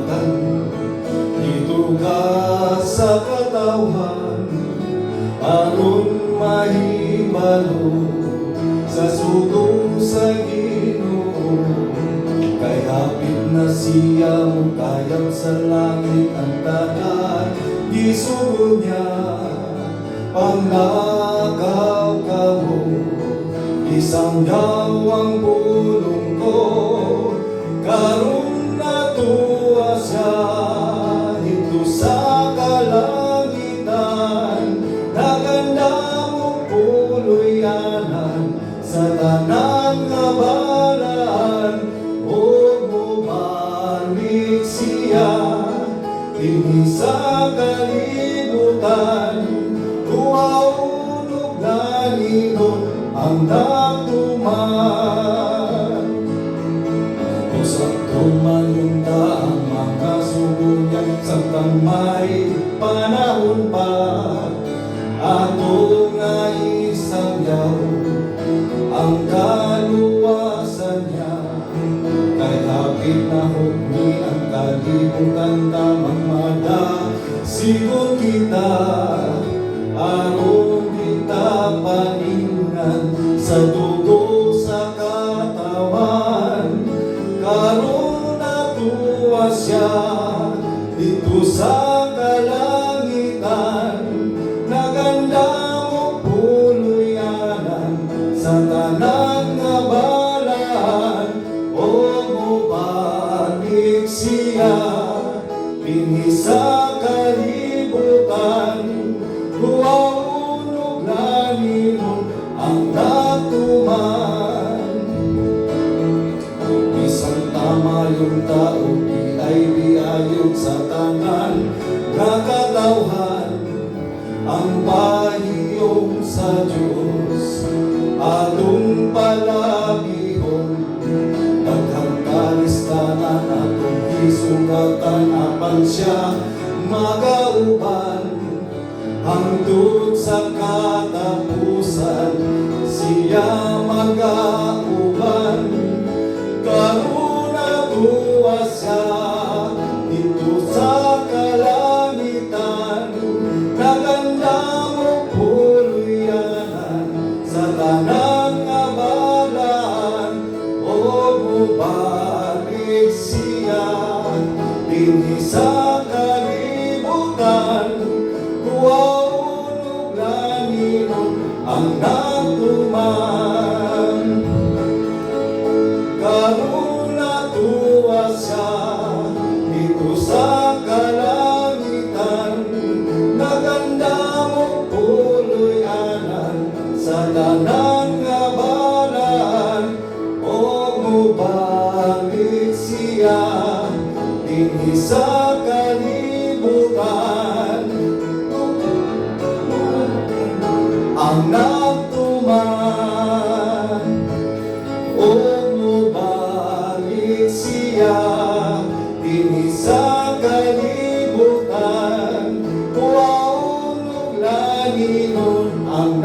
kaliwatan. Dito ka sa katawan, aron mahibalo sa sugong sa Ginoo. Kay hapit na siya kayang sa langit ang tanan. Gisugo niya panglakaw kamo, isang dawang pulong ko. Karon natuwa siya dito sa kalangitan. Naganda mo puluyanan sa tanan nga balaan. O bumalik siya dinhi sa kalibutan. Kuwaunog na ninon ang nagtuman. Usap tumanunta ang mga sugo niya, samtang may panahon pa. Ato nga isangyaw ang kaluwasan niya. Kay hapit na hukmi ang kalibutan, tamang mada sigon kita. Aron kita paningan sa dugo sa katawan. Karon natuwa siya dito sa kalangitan. Naganda mo puluyanan sa tanan nga balaan. O mubalik siya dinhi sa kalibutan. Kuwaunog na ninon ang nagtuman. Isang tama yung tao, di ay diayog sa tanan nga katawhan. Ang pahiyong sa Diyos atong palabihon. Daghang kalistanan atong hisugatan, apan siya magauban. Hangtod sa katapusan siya magauban. Karon natuwa siya dito sa kalangitan. Naganda mo puluyanan sa tanan nga balaan. O mubalik siya dinhi sa kalibutan. Kuwaunog na ninon ang nagtuman. Karon natuwa siya dito sa kalangitan. Naganda mo puluyanan sa tanan nga balaan. O mubalik siya dinhi sa kalibutan. Ang nagtuman. O mubalik siya dinhi sa kalibutan. Kuwaunog na ninon ang